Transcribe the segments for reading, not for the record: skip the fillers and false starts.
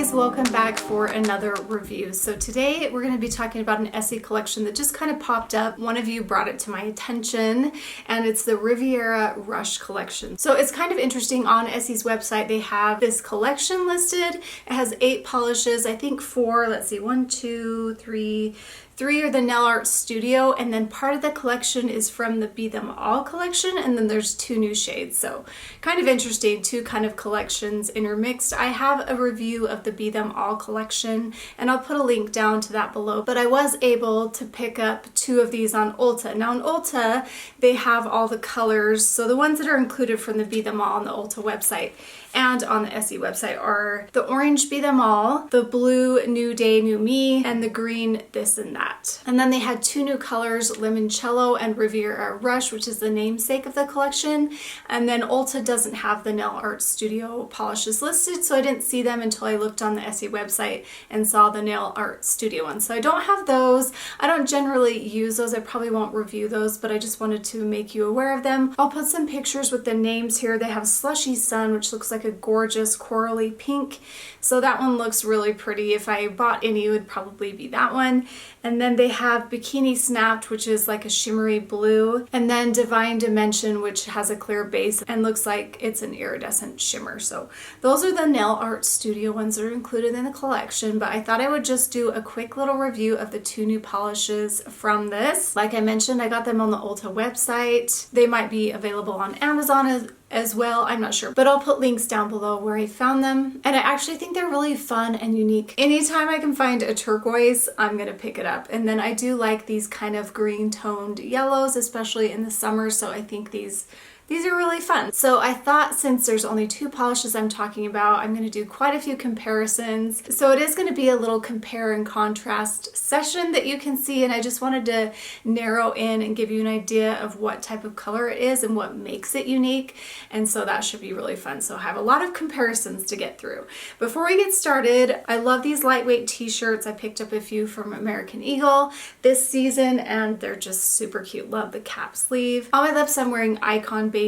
guys, welcome back for another review. So today we're going to be talking about an Essie collection that just kind of popped up. One of you brought it to my attention, and it's the Riviera Rush collection. So it's kind of interesting. On Essie's website they have this collection listed. It has 8 polishes, I think 4, let's see, 1, 2, 3 are the Nail Art Studio, and then part of the collection is from the Be Them All collection, and then there's 2 new shades. So kind of interesting, 2 kind of collections intermixed. I have a review of the Be Them All collection, and I'll put a link down to that below, but I was able to pick up 2 of these on Ulta. Now on Ulta, they have all the colors, so the ones that are included from the Be Them All on the Ulta website and on the Essie website are the orange Be Them All, the blue New Day New Me, and the green This and That. And then they had 2 new colors, Lemonchello and Riviera Rush, which is the namesake of the collection. And then Ulta doesn't have the Nail Art Studio polishes listed, so I didn't see them until I looked on the Essie website and saw the Nail Art Studio ones. So I don't have those. I don't generally use those. I probably won't review those, but I just wanted to make you aware of them. I'll put some pictures with the names here. They have Slushy Sun, which looks like a gorgeous corally pink. So that one looks really pretty. If I bought any, it would probably be that one. And then they have Bikini Snapped, which is like a shimmery blue. And then Divine Dimension, which has a clear base and looks like it's an iridescent shimmer. So those are the Nail Art Studio ones that are included in the collection. But I thought I would just do a quick little review of the 2 new polishes from this. Like I mentioned, I got them on the Ulta website. They might be available on Amazon as well, I'm not sure, but I'll put links down below where I found them. And I actually think they're really fun and unique. Anytime I can find a turquoise, I'm gonna pick it up. And then I do like these kind of green toned yellows, especially in the summer, so I think these are really fun. So I thought, since there's only 2 polishes I'm talking about, I'm going to do quite a few comparisons. So it is going to be a little compare and contrast session that you can see, and I just wanted to narrow in and give you an idea of what type of color it is and what makes it unique. And so that should be really fun. So I have a lot of comparisons to get through. Before we get started, I love these lightweight t-shirts. I picked up a few from American Eagle this season, and they're just super cute. Love the cap sleeve. On my lips, I'm wearing Icon Baby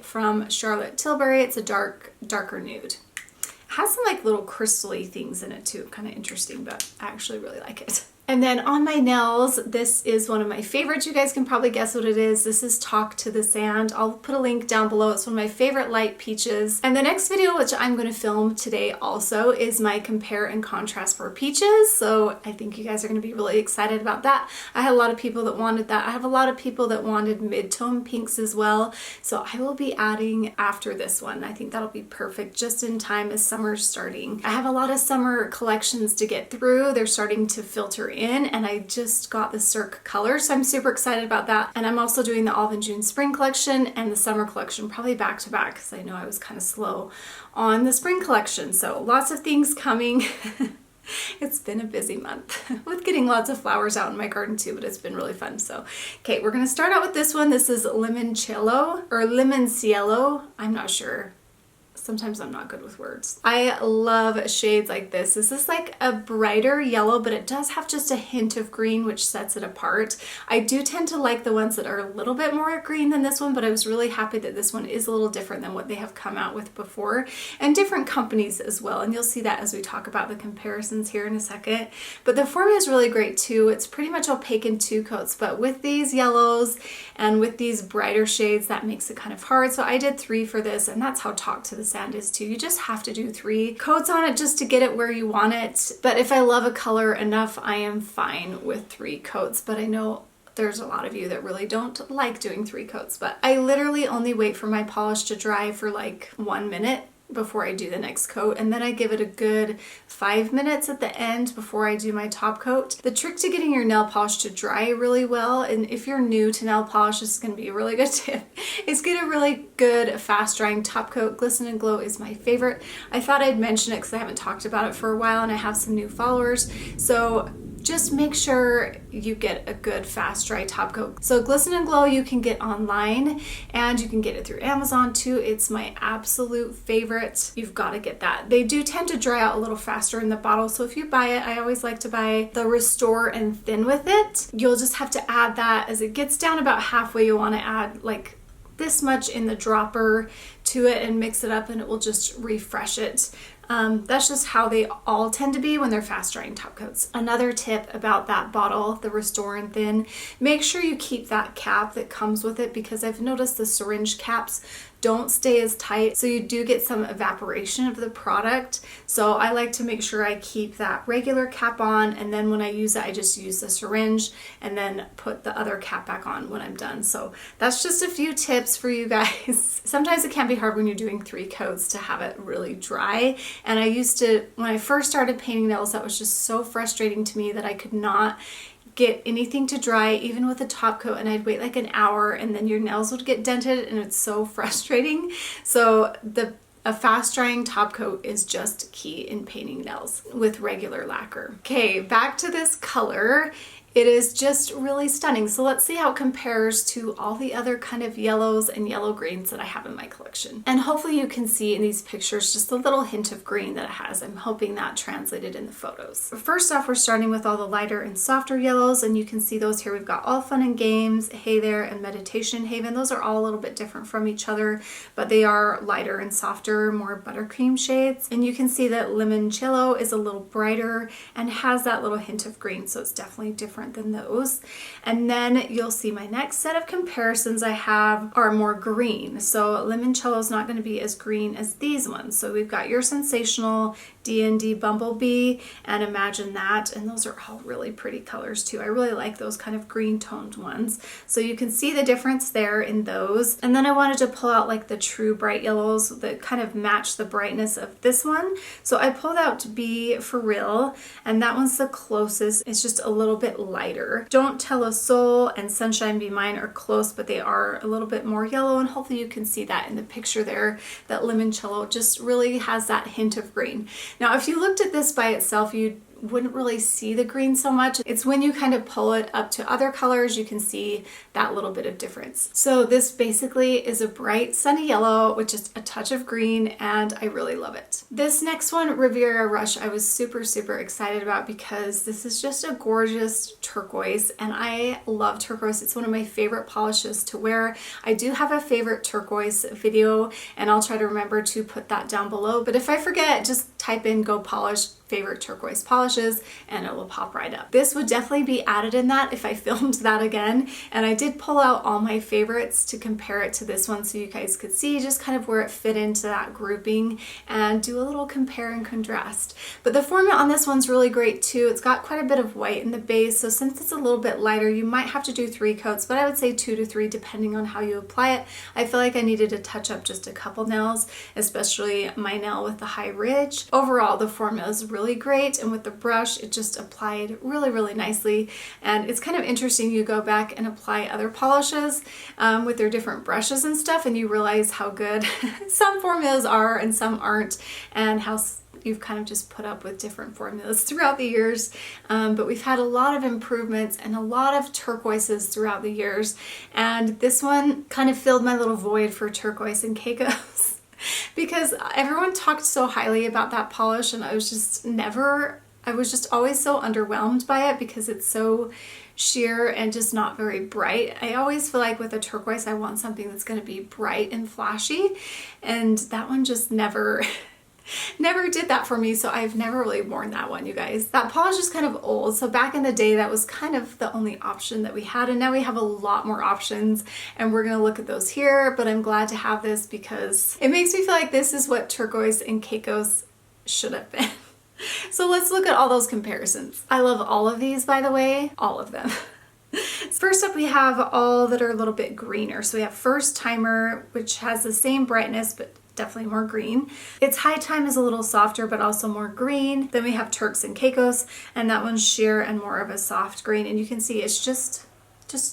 from Charlotte Tilbury. It's a darker nude. It has some like little crystally things in it too, kind of interesting, but I actually really like it. And then on my nails, this is one of my favorites. You guys can probably guess what it is. This is Talk to the Sand. I'll put a link down below. It's one of my favorite light peaches. And the next video, which I'm going to film today also, is my compare and contrast for peaches. So I think you guys are going to be really excited about that. I had a lot of people that wanted that. I have a lot of people that wanted mid-tone pinks as well. So I will be adding after this one. I think that'll be perfect just in time as summer's starting. I have a lot of summer collections to get through. They're starting to filter in, and I just got the Cirque color, so I'm super excited about that. And I'm also doing the Olive and June spring collection and the summer collection probably back to back, because I know I was kind of slow on the spring collection. So lots of things coming. It's been a busy month with getting lots of flowers out in my garden too, but it's been really fun. So, okay, we're gonna start out with this one. This is Limoncello or Limon Cielo. I'm not sure. Sometimes I'm not good with words. I love shades like this. This is like a brighter yellow, but it does have just a hint of green, which sets it apart. I do tend to like the ones that are a little bit more green than this one, but I was really happy that this one is a little different than what they have come out with before, and different companies as well. And you'll see that as we talk about the comparisons here in a second. But the formula is really great too. It's pretty much opaque in 2 coats, but with these yellows and with these brighter shades, that makes it kind of hard. So I did 3 for this, and that's how Talk to the Sand is too. You just have to do 3 coats on it just to get it where you want it. But if I love a color enough, I am fine with 3 coats. But I know there's a lot of you that really don't like doing 3 coats. But I literally only wait for my polish to dry for like 1 minute before I do the next coat, and then I give it a good 5 minutes at the end before I do my top coat. The trick to getting your nail polish to dry really well, and if you're new to nail polish, this is going to be a really good tip, is get a really good fast drying top coat. Glisten and Glow is my favorite. I thought I'd mention it because I haven't talked about it for a while and I have some new followers. So just make sure you get a good fast dry top coat. So Glisten and Glow you can get online, and you can get it through Amazon too. It's my absolute favorite. You've got to get that. They do tend to dry out a little faster in the bottle, so if you buy it, I always like to buy the Restore and Thin with it. You'll just have to add that as it gets down about halfway. You want to add like this much in the dropper to it and mix it up, and it will just refresh it. That's just how they all tend to be when they're fast drying top coats. Another tip about that bottle, the Restore and Thin, make sure you keep that cap that comes with it, because I've noticed the syringe caps don't stay as tight, so you do get some evaporation of the product. So I like to make sure I keep that regular cap on, and then when I use it, I just use the syringe and then put the other cap back on when I'm done. So that's just a few tips for you guys. Sometimes it can be hard when you're doing 3 coats to have it really dry. And I used to, when I first started painting nails, that was just so frustrating to me that I could not get anything to dry, even with a top coat, and I'd wait like an hour and then your nails would get dented, and it's so frustrating. So a fast drying top coat is just key in painting nails with regular lacquer. Okay, back to this color. It is just really stunning. So let's see how it compares to all the other kind of yellows and yellow greens that I have in my collection. And hopefully you can see in these pictures just a little hint of green that it has. I'm hoping that translated in the photos. First off, we're starting with all the lighter and softer yellows, and you can see those here. We've got All Fun and Games, Hey There, and Meditation Haven. Those are all a little bit different from each other, but they are lighter and softer, more buttercream shades. And you can see that Lemonchello is a little brighter and has that little hint of green, so it's definitely different than those. And then you'll see my next set of comparisons I have are more green. So Limoncello is not going to be as green as these ones. So we've got Your Sensational, D&D Bumblebee, and Imagine That, and those are all really pretty colors too. I really like those kind of green toned ones. So you can see the difference there in those. And then I wanted to pull out like the true bright yellows that kind of match the brightness of this one. So I pulled out Be For Real, and that one's the closest. It's just a little bit lighter. Don't Tell a Soul and Sunshine Be Mine are close, but they are a little bit more yellow, and hopefully you can see that in the picture there, that Limoncello just really has that hint of green. Now, if you looked at this by itself, you wouldn't really see the green so much. It's when you kind of pull it up to other colors, you can see that little bit of difference. So this basically is a bright sunny yellow with just a touch of green, and I really love it. This next one, Riviera Rush, I was super excited about because this is just a gorgeous turquoise, and I love turquoise. It's one of my favorite polishes to wear. I do have a favorite turquoise video, and I'll try to remember to put that down below, but if I forget, just type in Go Polished favorite turquoise polishes and it will pop right up. This would definitely be added in that if I filmed that again, and I did pull out all my favorites to compare it to this one so you guys could see just kind of where it fit into that grouping and do a little compare and contrast. But the formula on this one's really great too. It's got quite a bit of white in the base, so since it's a little bit lighter, you might have to do 3 coats, but I would say 2 to 3 depending on how you apply it. I feel like I needed to touch up just a couple nails, especially my nail with the high ridge. Overall, the formula is really great, and with the brush it just applied really nicely. And it's kind of interesting, you go back and apply other polishes with their different brushes and stuff, and you realize how good some formulas are and some aren't, and how you've kind of just put up with different formulas throughout the years. But we've had a lot of improvements and a lot of turquoises throughout the years, and this one kind of filled my little void for turquoise and Caicos. Because everyone talked so highly about that polish, and I was just always so underwhelmed by it because it's so sheer and just not very bright. I always feel like with a turquoise I want something that's going to be bright and flashy, and that one just never did that for me, so I've never really worn that one, you guys. That polish is kind of old, so back in the day that was kind of the only option that we had, and now we have a lot more options, and we're gonna look at those here, but I'm glad to have this because it makes me feel like this is what turquoise and Caicos should have been. So let's look at all those comparisons. I love all of these, by the way, all of them. First up, we have all that are a little bit greener. So we have First Timer, which has the same brightness, but definitely more green. Its High Time is a little softer, but also more green. Then we have Turks and Caicos, and that one's sheer and more of a soft green. And you can see it's just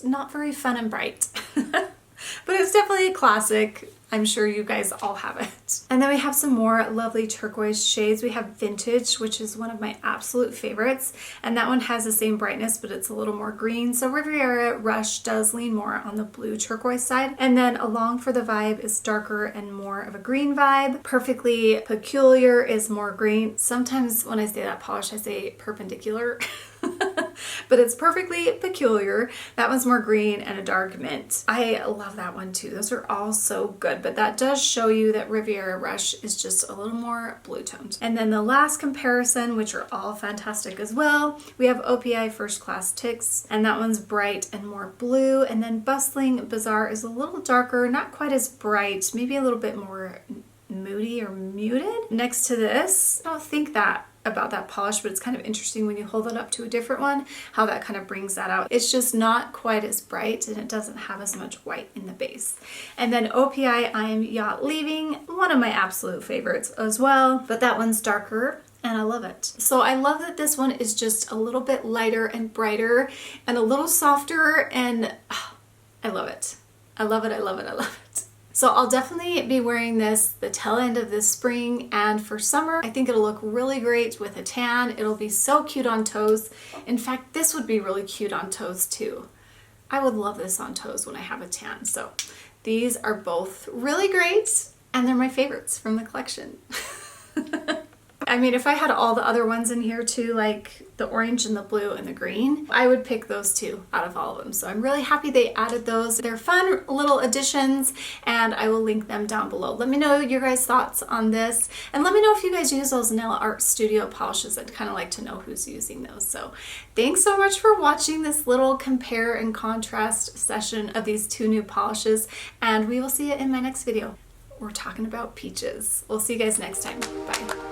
not very fun and bright. But it's definitely a classic. I'm sure you guys all have it. And then we have some more lovely turquoise shades. We have Vintage, which is one of my absolute favorites, and that one has the same brightness, but it's a little more green. So Riviera Rush does lean more on the blue turquoise side. And then Along for the Vibe is darker and more of a green vibe. Perfectly Peculiar is more green. Sometimes when I say that polish, I say perpendicular. but it's perfectly peculiar. That one's more green and a dark mint. I love that one too. Those are all so good, but that does show you that Riviera Rush is just a little more blue toned. And then the last comparison, which are all fantastic as well, we have OPI First Class Ticks, and that one's bright and more blue. And then Bustling Bazaar is a little darker, not quite as bright, maybe a little bit more moody or muted. Next to this, I don't think that about that polish, but it's kind of interesting when you hold it up to a different one, how that kind of brings that out. It's just not quite as bright and it doesn't have as much white in the base. And then OPI I'm Yacht Leaving, one of my absolute favorites as well, but that one's darker and I love it. So I love that this one is just a little bit lighter and brighter and a little softer, and I love it. I love it, I love it, I love it. So I'll definitely be wearing this the tail end of this spring and for summer. I think it'll look really great with a tan. It'll be so cute on toes. In fact, this would be really cute on toes too. I would love this on toes when I have a tan. So these are both really great and they're my favorites from the collection. I mean, if I had all the other ones in here too, like the orange and the blue and the green, I would pick those two out of all of them. So I'm really happy they added those. They're fun little additions and I will link them down below. Let me know your guys' thoughts on this and let me know if you guys use those Nail Art Studio polishes. I'd kind of like to know who's using those. So thanks so much for watching this little compare and contrast session of these two new polishes, and we will see you in my next video. We're talking about peaches. We'll see you guys next time. Bye.